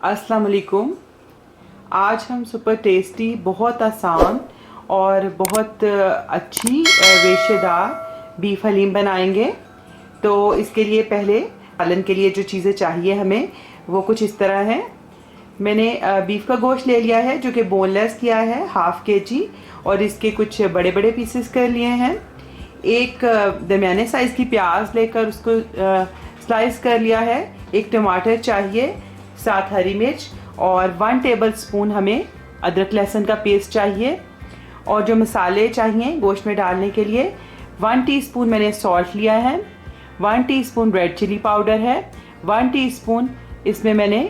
अस्सलाम वालेकुम। आज हम सुपर टेस्टी, बहुत आसान और बहुत अच्छी रेशेदार बीफ हलीम बनाएंगे। तो इसके लिए पहले पालन के लिए जो चीज़ें चाहिए हमें वो कुछ इस तरह है। मैंने बीफ का गोश्त ले लिया है जो कि बोनलेस किया है, 1/2 kg, और इसके कुछ बड़े बड़े पीसेस कर लिए हैं। एक दरमियाने साइज़ की प्याज लेकर उसको स्लाइस कर लिया है। एक टमाटर चाहिए, 7 हरी मिर्च, और 1 टेबल स्पून हमें अदरक लहसुन का पेस्ट चाहिए। और जो मसाले चाहिए गोश्त में डालने के लिए, 1 टीस्पून मैंने सॉल्ट लिया है, 1 टीस्पून रेड चिली पाउडर है, 1 टीस्पून इसमें मैंने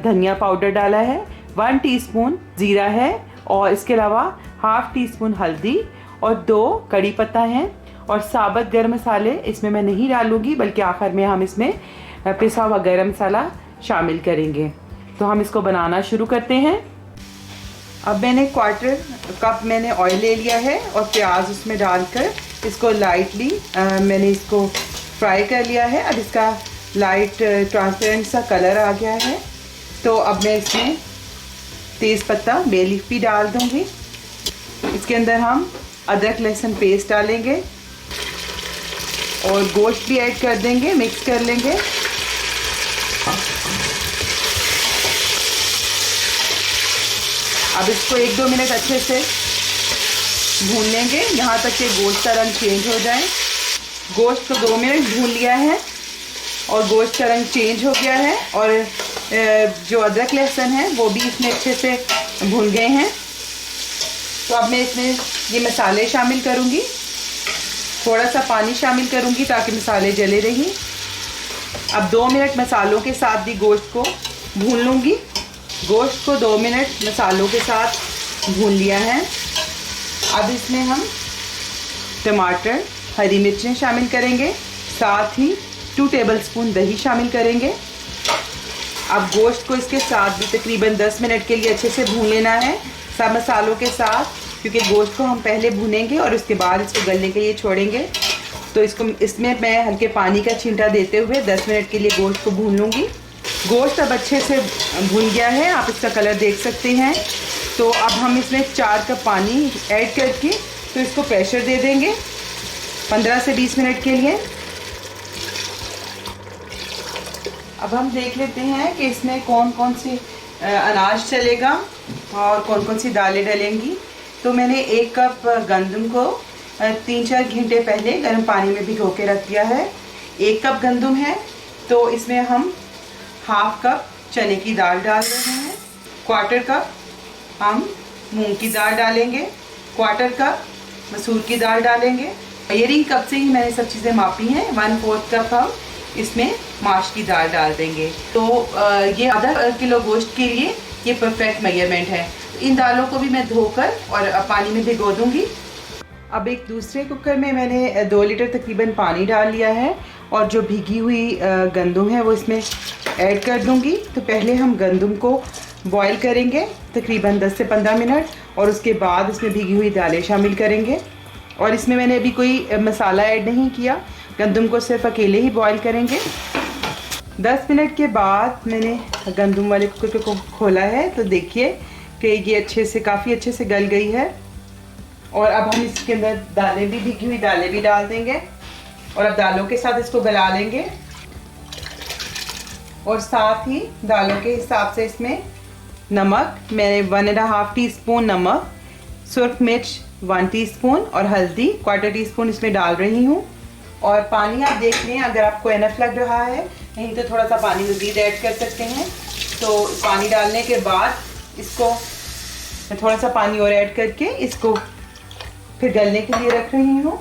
धनिया पाउडर डाला है, 1 टीस्पून ज़ीरा है, और इसके अलावा 1/2 टीस्पून हल्दी और 2 कड़ी पत्ता हैं। और साबुत गरम मसाले इसमें मैं नहीं डालूँगी, बल्कि आखिर में हम इसमें पिसा हुआ गरम मसाला शामिल करेंगे। तो हम इसको बनाना शुरू करते हैं। अब मैंने 1/4 कप मैंने ऑयल ले लिया है और प्याज उसमें डालकर इसको लाइटली मैंने इसको फ्राई कर लिया है। अब इसका लाइट ट्रांसपेरेंट सा कलर आ गया है। तो अब मैं इसमें तेज़ पत्ता, बे लीफ भी डाल दूँगी। इसके अंदर हम अदरक लहसुन पेस्ट डालेंगे और गोश्त भी ऐड कर देंगे, मिक्स कर लेंगे। अब इसको 1-2 मिनट अच्छे से भून लेंगे, यहाँ तक कि गोश्त का रंग चेंज हो जाए। गोश्त को 2 मिनट भून लिया है और गोश्त का रंग चेंज हो गया है, और जो अदरक लहसुन है वो भी इसमें अच्छे से भून गए हैं। तो अब मैं इसमें ये मसाले शामिल करूँगी, थोड़ा सा पानी शामिल करूँगी ताकि मसाले जले रहें। अब 2 मिनट मसालों के साथ भी गोश्त को भून लूँगी। गोश्त को 2 मिनट मसालों के साथ भून लिया है। अब इसमें हम टमाटर, हरी मिर्चें शामिल करेंगे, साथ ही 2 टेबलस्पून दही शामिल करेंगे। अब गोश्त को इसके साथ भी तकरीबन 10 मिनट के लिए अच्छे से भून लेना है, सब मसालों के साथ, क्योंकि गोश्त को हम पहले भूनेंगे और उसके बाद इसको गलने के लिए छोड़ेंगे। तो इसमें मैं हल्के पानी का छींटा देते हुए 10 मिनट के लिए गोश्त को भून लूँगी। गोश्त अब अच्छे से भून गया है, आप इसका कलर देख सकते हैं। तो अब हम इसमें 4 कप पानी ऐड करके तो इसको प्रेशर दे देंगे 15 से 20 मिनट के लिए। अब हम देख लेते हैं कि इसमें कौन कौन सी अनाज चलेगा और कौन कौन सी दालें डलेंगी। तो मैंने 1 कप गंदम को 3-4 घंटे पहले गर्म पानी में भिगो के रख दिया है। 1 कप गंदम है, तो इसमें हम 1/2 कप चने की दाल डाल रहे हैं, 1/4 कप हम मूंग की दाल डालेंगे, 1/4 कप मसूर की दाल डालेंगे। मेजरिंग कप से ही मैंने सब चीज़ें मापी हैं। 1/4 कप हम इसमें माश की दाल डाल देंगे। तो ये आधा किलो गोश्त के लिए ये परफेक्ट मेजरमेंट है। इन दालों को भी मैं धोकर और पानी में भिगो दूंगी। अब एक दूसरे कुकर में मैंने 2 लीटर तकरीबन पानी डाल लिया है और जो भीगी हुई गंदम है वो इसमें ऐड कर दूंगी। तो पहले हम गंदम को बॉईल करेंगे तकरीबन 10 से 15 मिनट, और उसके बाद इसमें भीगी हुई दालें शामिल करेंगे। और इसमें मैंने अभी कोई मसाला ऐड नहीं किया, गंदम को सिर्फ अकेले ही बॉईल करेंगे। 10 मिनट के बाद मैंने गंदम वाले कुकर को खोला है, तो देखिए कि ये काफ़ी अच्छे से गल गई है। और अब हम इसके अंदर दालें भी, भीगी हुई दालें भी डाल देंगे और अब दालों के साथ इसको गला लेंगे। और साथ ही दालों के हिसाब से इसमें नमक, मैंने 1.5 टीस्पून नमक, सुर्ख मिर्च 1 टीस्पून और हल्दी 1/4 टीस्पून इसमें डाल रही हूँ। और पानी आप देख लें, अगर आपको एनफ लग रहा है, नहीं तो थोड़ा सा पानी मज़ीद ऐड कर सकते हैं। तो पानी डालने के बाद इसको मैं थोड़ा सा पानी और ऐड करके इसको फिर गलने के लिए रख रही हूँ,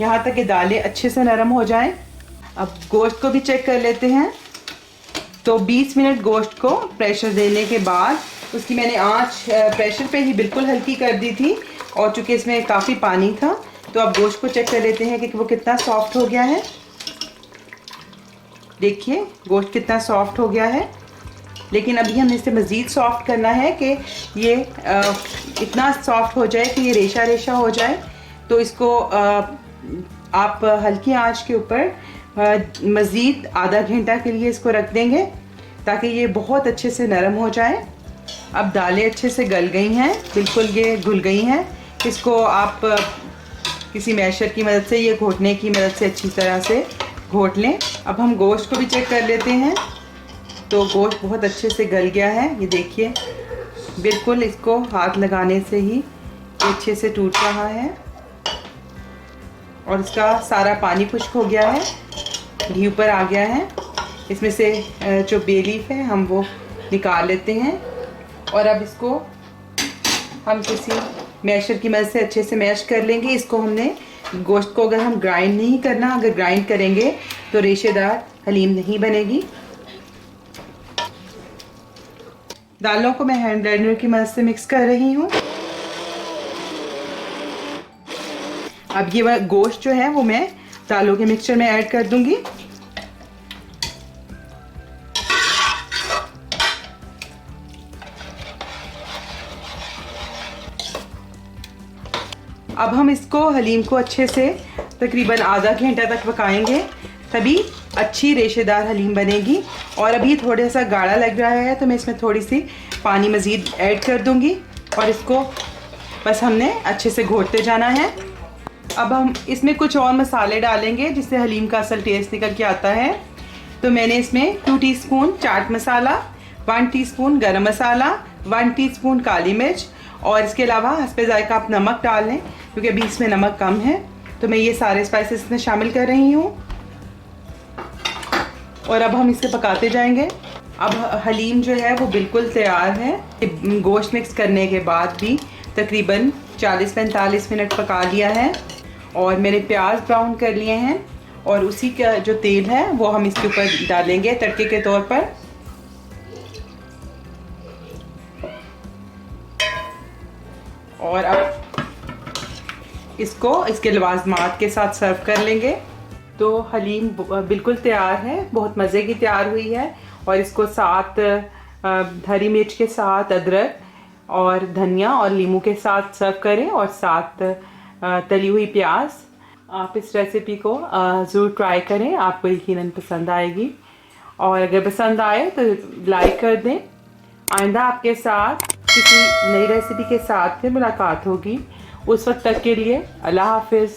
यहाँ तक कि दालें अच्छे से नरम हो जाएं। अब गोश्त को भी चेक कर लेते हैं। तो 20 मिनट गोश्त को प्रेशर देने के बाद उसकी मैंने आंच प्रेशर पे ही बिल्कुल हल्की कर दी थी, और चूँकि इसमें काफ़ी पानी था, तो अब गोश्त को चेक कर लेते हैं कि वो कितना सॉफ्ट हो गया है। देखिए गोश्त कितना सॉफ्ट हो गया है, लेकिन अभी हमें इसे मज़ीद सॉफ्ट करना है कि ये इतना सॉफ्ट हो जाए कि ये रेशा रेशा हो जाए। तो इसको आप हल्की आंच के ऊपर मज़ीद आधा घंटा के लिए इसको रख देंगे। ताकि ये बहुत अच्छे से नरम हो जाए। अब दालें अच्छे से गल गई हैं, बिल्कुल ये घुल गई हैं। इसको आप किसी मैशर की मदद से, ये घोटने की मदद से अच्छी तरह से घोट लें। अब हम गोश्त को भी चेक कर लेते हैं। तो गोश्त बहुत अच्छे से गल गया है, ये देखिए, बिल्कुल इसको हाथ लगाने से ही अच्छे से टूट रहा है और इसका सारा पानी खुश्क हो गया है, घी ऊपर आ गया है। इसमें से जो बे लीफ है हम वो निकाल लेते हैं और अब इसको हम किसी मैशर की मदद से अच्छे से मैश कर लेंगे। इसको हमने गोश्त को अगर हम ग्राइंड नहीं करना, अगर ग्राइंड करेंगे तो रेशेदार हलीम नहीं बनेगी। दालों को मैं हैंड ब्लेंडर की मदद से मिक्स कर रही हूँ। अब ये गोश्त जो है वो मैं दालों के मिक्सचर में ऐड कर दूंगी। अब हम इसको हलीम को अच्छे से तकरीबन आधा घंटा तक पकाएंगे, तभी अच्छी रेशेदार हलीम बनेगी। और अभी थोड़ा सा गाढ़ा लग रहा है तो मैं इसमें थोड़ी सी पानी मज़ीद ऐड कर दूंगी और इसको बस हमने अच्छे से घोटते जाना है। अब हम इसमें कुछ और मसाले डालेंगे जिससे हलीम का असल टेस्ट निकल के आता है। तो मैंने इसमें 2 टीस्पून चाट मसाला, 1 टीस्पून गरम मसाला, 1 टीस्पून काली मिर्च और इसके अलावा हस्बे जायका आप नमक डाल लें, क्योंकि अभी इसमें नमक कम है। तो मैं ये सारे स्पाइसेस इसमें शामिल कर रही हूँ और अब हम इसे पकाते जाएंगे। अब हलीम जो है वो बिल्कुल तैयार है। गोश्त मिक्स करने के बाद भी तकरीबन 40-45 मिनट पका लिया है और मैंने प्याज ब्राउन कर लिए हैं और उसी का जो तेल है वो हम इसके ऊपर डालेंगे तड़के के तौर पर। और अब इसको इसके लवाजमात के साथ सर्व कर लेंगे। तो हलीम बिल्कुल तैयार है, बहुत मज़े की तैयार हुई है। और इसको साथ हरी मिर्च के साथ अदरक और धनिया और नींबू के साथ सर्व करें और साथ तली हुई प्याज। आप इस रेसिपी को ज़रूर ट्राई करें, आपको यकीनन पसंद आएगी। और अगर पसंद आए तो लाइक कर दें। आइंदा आपके साथ किसी नई रेसिपी के साथ फिर मुलाकात होगी। उस वक्त तक के लिए अल्लाह हाफिज़।